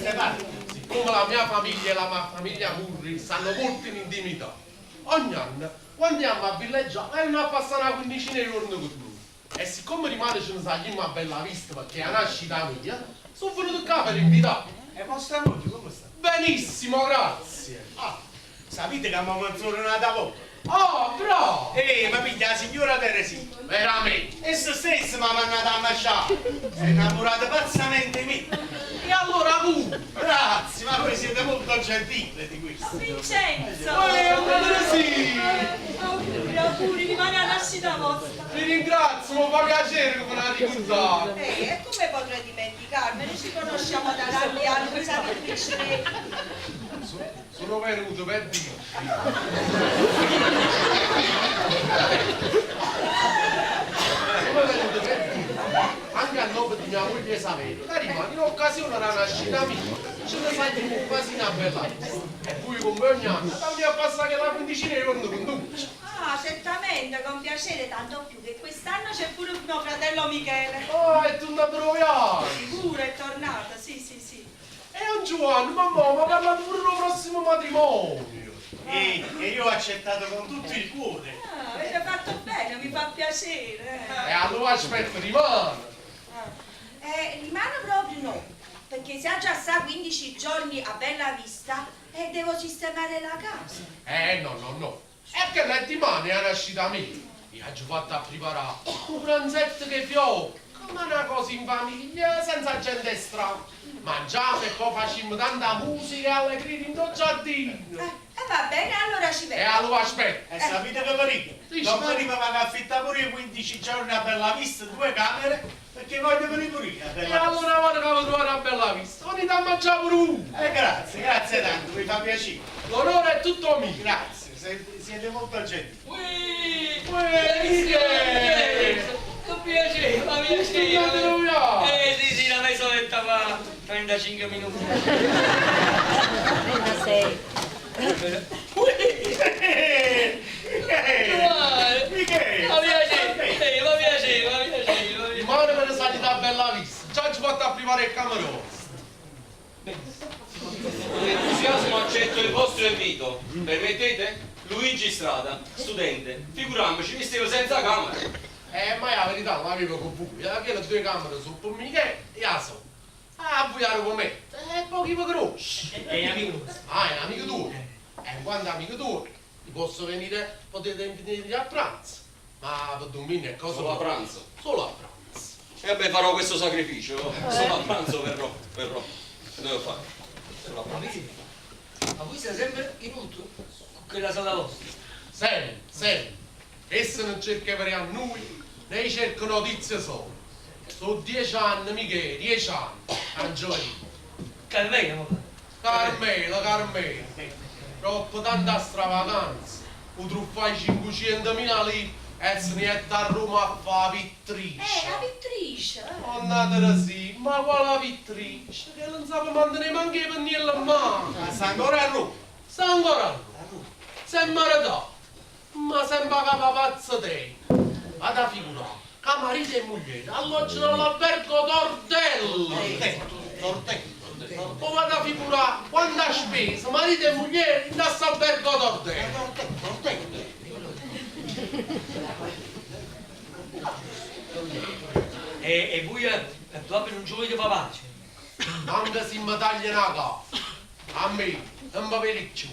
queste parti. Siccome la mia famiglia e la famiglia Murri stanno molto in intimità, ogni anno, quando andiamo a villeggiare, noi a passare una quindicina di giorni con noi. E siccome rimane ce ne sappiamo a bella vista perché è una nascita mia, sono venuto qua per invitare. E vostra moglie come sta? Benissimo, grazie. Ah, sapete che abbiamo tornato poco? Oh, bravo! Ma piglia la signora Teresina. Veramente. E se stessa mi ha mandato a mangiare. Si è innamorata pazzamente di me. E allora tu? Grazie, ma voi siete molto gentili di questo. Vincenzo! Sì! Auguri, rimane alla nascita vostra. Vi ringrazio, mi fa piacere che me la ricordate. E come potrei dimenticarmene? Ci conosciamo da tanti anni, sapete che ce Sono venuto per dire. Sono venuto per dire. Anche a nome di mia moglie Saverio, che rimane in occasione della nascita mia, ce ne sai quasi una bella vista. E poi con me ogni anno, dammi a passare la quindicina di giorni con tu. Ah, certamente, con piacere, tanto più che quest'anno c'è pure mio fratello Michele. Oh, è tornato a trovare. Sicuro, è tornata, sì, sì, sì. E un Giovanni, mamma, ma parlate pure del prossimo matrimonio. E io ho accettato con tutto il cuore. Ah, avete fatto bene, mi fa piacere. E allora aspetta, rimane. Rimane proprio no, perché se ha già sta 15 giorni a bella vista e devo sistemare la casa. No. È che le dimane è nascita mia. Io ho fatto a preparare un pranzetto che fiocca, come una cosa in famiglia, senza gente strana. Mangiamo e poi facciamo tanta musica e allegria in tuo giardino. Va bene, allora ci E vedo. allora aspetta. E sapete che venite? Sì, Domani mi vado a affittare pure io 15 giorni a bella vista, 2 camere, perché voglio venire pure io a E bella vista. allora vado a trovare una bella vista. Venite a mangiare pure uno. Grazie tanto, mi fa piacere. L'onore è tutto mio. Grazie, siete molto gentili. Con piacere, ma piacere. Sì, la mezz'oretta fa 35 minuti. 36. Ma piacere. Rimane per salita a bella vista. Già ci fatto a privare il camerone. Con entusiasmo accetto il vostro invito. Permettete? Luigi Strada, studente. Figuriamoci, mi stiamo senza camera. Ma è la verità, non avevo con voi. Perché le 2 camere sono per Michele e la so. Voi ero con me. E pochi vi conosci. È amico nostro. Ah, è un amico tuo. E quando è amico tuo, ti posso venire, potete venire a pranzo. Ma per domenica è cosa? Solo a pranzo. Solo a pranzo. E vabbè, farò questo sacrificio. Solo a pranzo verrò. Che devo fare? Solo a pranzo. Ma voi siete sempre in tutto con quella sola vostra. Sempre. Esse non cerca per a noi, ne cerca notizie solo. Sono 10 anni, Michele, 10 anni. Angiolino. Carmela, Carmela. Troppo tanta stravaganza. O truffai 500.000 lì e se ne è da Roma a fare la vittrice. La vittrice. Andate sì, ma quale vittrice? Che non sape mantenere manche i pennelli in mano. Ma sta ancora a Roma? Sta ancora a Roma. Sei maritato. Ma sembra che papazzo te. Vado a figurare. Che marito e moglie alloggiano all'albergo Tortello. O vado a figurare quando ha speso marito e moglie in questo albergo Tortello. E voi proprio non ci volete fare pace? Anche se mi tagliano la casa. A me non mi vedi più.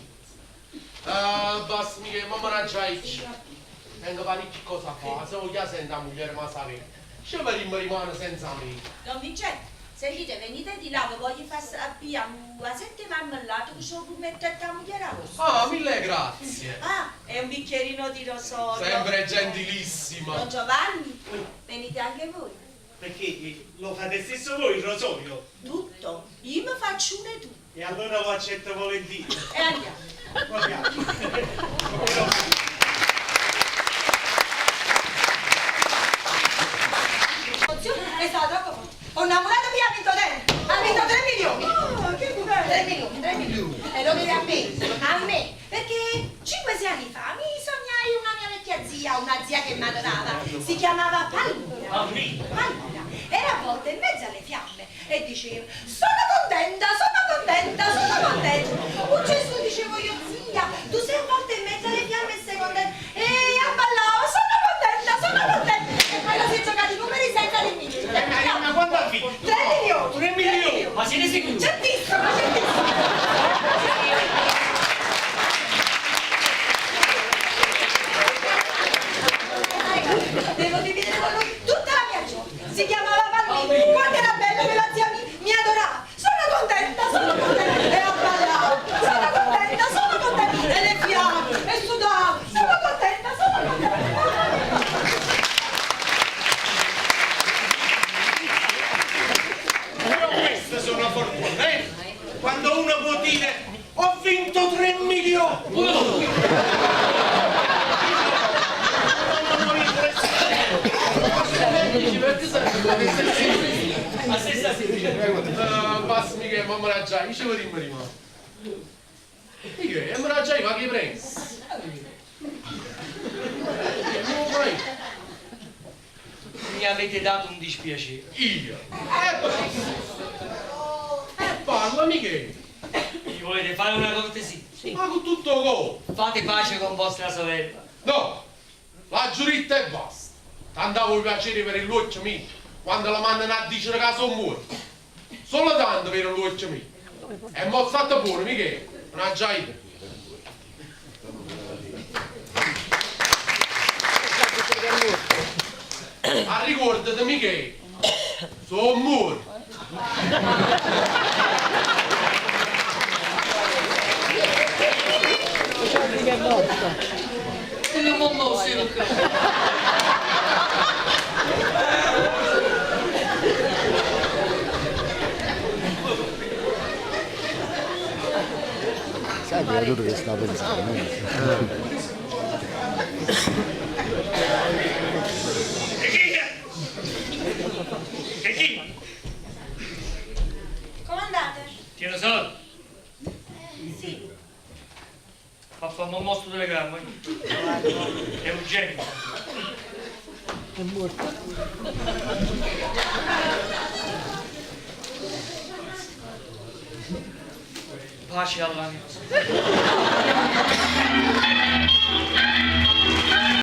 Basta mica, ma managgiaici. Tengo parecchie cose a fare, se voglio sentire la moglie ma sapere. Ci rimane senza me. Don Vincenzo, sentite, venite di là, vi voglio far sapere a 7 marmellate che sono per mettere a moglie rossa. Ah, mille grazie. E un bicchierino di rosolio. Sempre gentilissima. Don Giovanni, venite anche voi. Perché lo fate stesso voi il rosolio? Tutto. Io mi faccio una e tu. E allora lo accetto volentieri. E andiamo. Va bene. È stato troppo forte. Ho innamorato mia, ha vinto 3 milioni. Oh, che bello. 3 milioni. E lo deve a me. Perché 5-6 anni fa mi sognai una mia vecchia zia, una zia che mi adorava. Si chiamava Palmira. Era avvolta in mezzo alle fiamme e diceva: sono contenta sono contenta. Un Gesù dicevo io, zia, tu sei un volta in mezzo alle fiamme e sei contenta. E a ballavo, sono contenta. E poi la si è giocati i numeri senza le mille. Ma quando ha vinto? 3 milioni. 3 milioni. Ma siete sicuri? Certissimo, certissimo. Devo dividere con lui tutta la mia gioia. Si chiamava Palmini. Quando era bello che la zia mi adorava. Sono contenta. E a ballare. Sono contenta. E le fiamme. E sudavo. Sono contenta. Però queste sono fortune, eh? Quando uno può dire ho vinto 3 milioni. Ma se sta Basta mica, ma me la già, io ci vedo prima. E me la già, ma che prendi? Non vai. mi avete dato un dispiacere. Io? Parla mica. Mi volete fare una cortesia? Ma con tutto go. Fate pace con vostra sorella. No, la giuritta e basta. Tanto vuoi piacere per il luccio mio, quando la mandano a dire che sono morto. Solo tanto per il luccio mio. E mo' state buono, Michele, non ha già idea. Ma ricordati, Michele, sono morto. Non ho mosso, io non credo. Sai che tutto che stavo pensando. E chi? Comandante? Tieni soldi. Sì. Fa un mostro telegramma. È urgente. È morto. Pace all'anima.